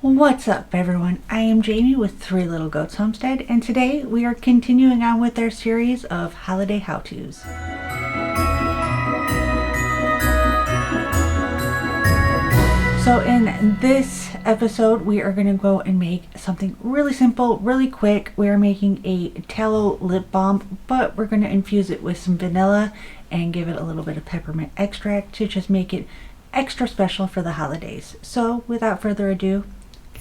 What's up everyone, I am Jamie with Three Little Goats Homestead, and today we are continuing on with our series of holiday how-tos. So in this episode we are going to go and make something really simple, really quick. We are making a tallow lip balm, but we're going to infuse it with some vanilla and give it a little bit of peppermint extract to just make it extra special for the holidays. So without further ado,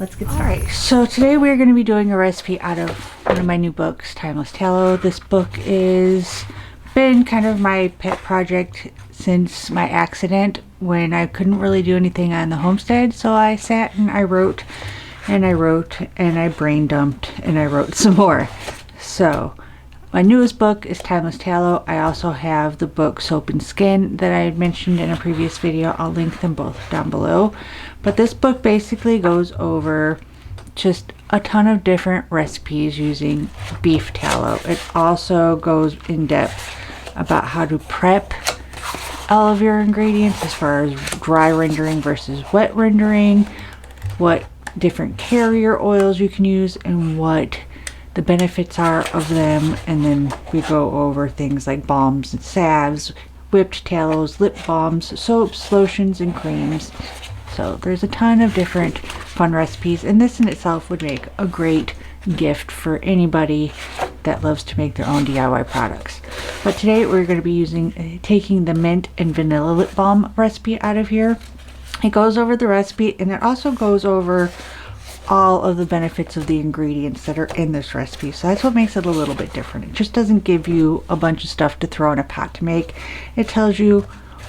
let's get started. Alright, so today we're going to be doing a recipe out of one of my new books, Timeless Tallow. This book is been kind of my pet project since my accident when I couldn't really do anything on the homestead. So I sat and I wrote and I wrote and I brain dumped and I wrote some more. So my newest book is Timeless Tallow. I also have the book Soap and Skin that I had mentioned in a previous video. I'll link them both down below. But this book basically goes over just a ton of different recipes using beef tallow. It also goes in depth about how to prep all of your ingredients as far as dry rendering versus wet rendering, what different carrier oils you can use and what the benefits are of them, and then we go over things like balms and salves, whipped tallows, lip balms, soaps, lotions, and creams. So there's a ton of different fun recipes, and this in itself would make a great gift for anybody that loves to make their own DIY products. But today we're going to be taking the mint and vanilla lip balm recipe out of here. It goes over the recipe, and it also goes over all of the benefits of the ingredients that are in this recipe. So that's what makes it a little bit different. It just doesn't give you a bunch of stuff to throw in a pot to make. It tells you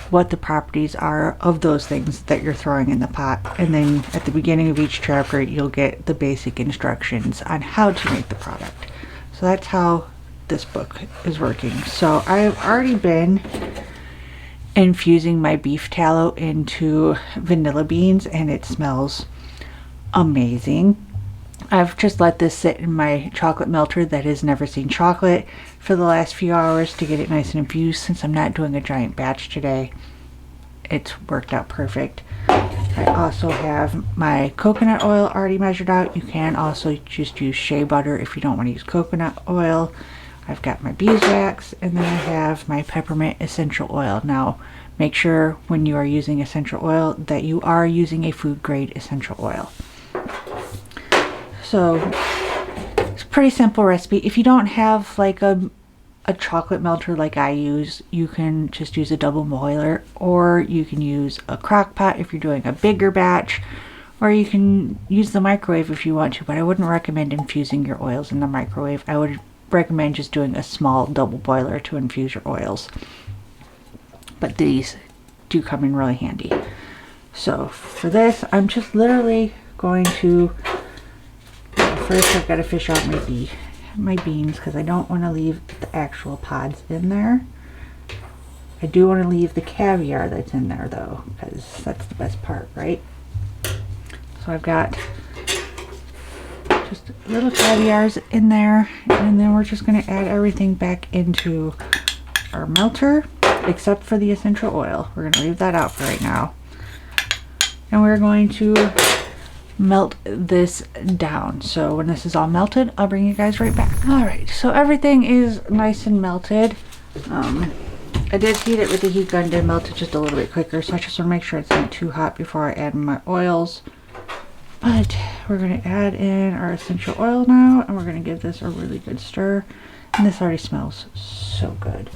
what the properties are of those things that you're throwing in the pot, and then at the beginning of each chapter you'll get the basic instructions on how to make the product. So that's how this book is working. So I've already been infusing my beef tallow into vanilla beans and it smells amazing. I've just let this sit in my chocolate melter that has never seen chocolate for the last few hours to get it nice and infused. Since I'm not doing a giant batch today, it's worked out perfect. I also have my coconut oil already measured out. You can also just use shea butter if you don't want to use coconut oil. I've got my beeswax, and then I have my peppermint essential oil. Now make sure when you are using essential oil that you are using a food grade essential oil. So it's a pretty simple recipe. If you don't have like a chocolate melter like I use, you can just use a double boiler, or you can use a crock pot if you're doing a bigger batch, or you can use the microwave if you want to, but I wouldn't recommend infusing your oils in the microwave. I would recommend just doing a small double boiler to infuse your oils. But these do come in really handy. So for this, I'm just literally going to, first I've got to fish out my beans because I don't want to leave the actual pods in there. I do want to leave the caviar that's in there though, because that's the best part, right? So I've got just little caviars in there, and then we're just going to add everything back into our melter except for the essential oil. We're going to leave that out for right now, and we're going to melt this down. So when this is all melted, I'll bring you guys right back. Alright, so everything is nice and melted. I did heat it with the heat gun to melt it just a little bit quicker, so I just want to make sure it's not too hot before I add my oils. But we're going to add in our essential oil now, and we're going to give this a really good stir. And this already smells so good.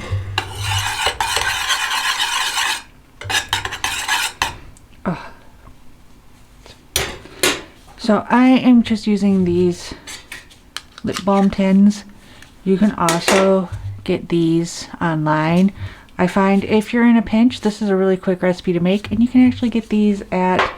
Oh. So I am just using these lip balm tins. You can also get these online. I find if you're in a pinch, this is a really quick recipe to make, and you can actually get these at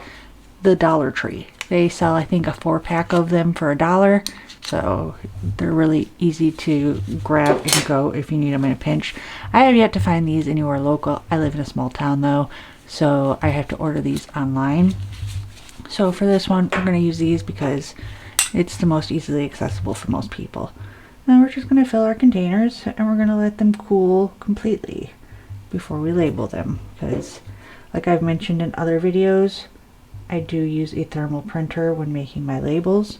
the Dollar Tree. They sell, I think, a 4-pack of them for $1, so they're really easy to grab and go if you need them in a pinch. I have yet to find these anywhere local. I live in a small town though, so I have to order these online. So for this one, we're going to use these because it's the most easily accessible for most people. Then we're just going to fill our containers, and we're going to let them cool completely before we label them, because like I've mentioned in other videos, I do use a thermal printer when making my labels,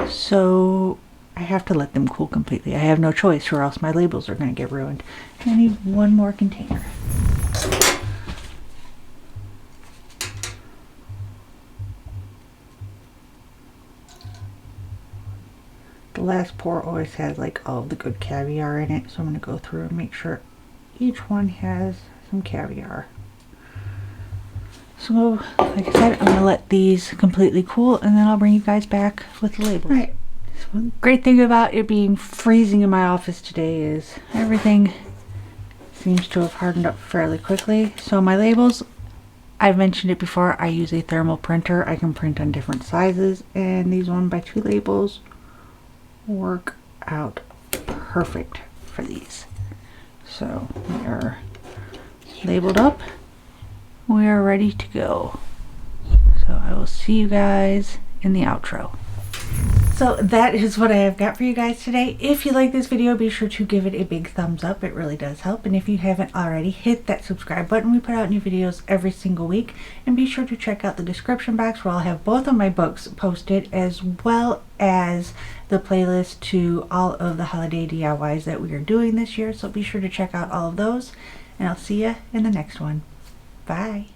so I have to let them cool completely. I have no choice, or else my labels are going to get ruined. I need one more container. The last pour always has like all of the good caviar in it, so I'm going to go through and make sure each one has some caviar. So, like I said, I'm going to let these completely cool, and then I'll bring you guys back with the labels. Alright, so the great thing about it being freezing in my office today is everything seems to have hardened up fairly quickly. So my labels, I've mentioned it before, I use a thermal printer. I can print on different sizes, and these 1x2 labels work out perfect for these. So we are labeled up. We are ready to go. So I will see you guys in the outro. So that is what I have got for you guys today. If you like this video, be sure to give it a big thumbs up. It really does help. And if you haven't already, hit that subscribe button. We put out new videos every single week. And be sure to check out the description box where I'll have both of my books posted, as well as the playlist to all of the holiday DIYs that we are doing this year. So be sure to check out all of those. And I'll see you in the next one. Bye.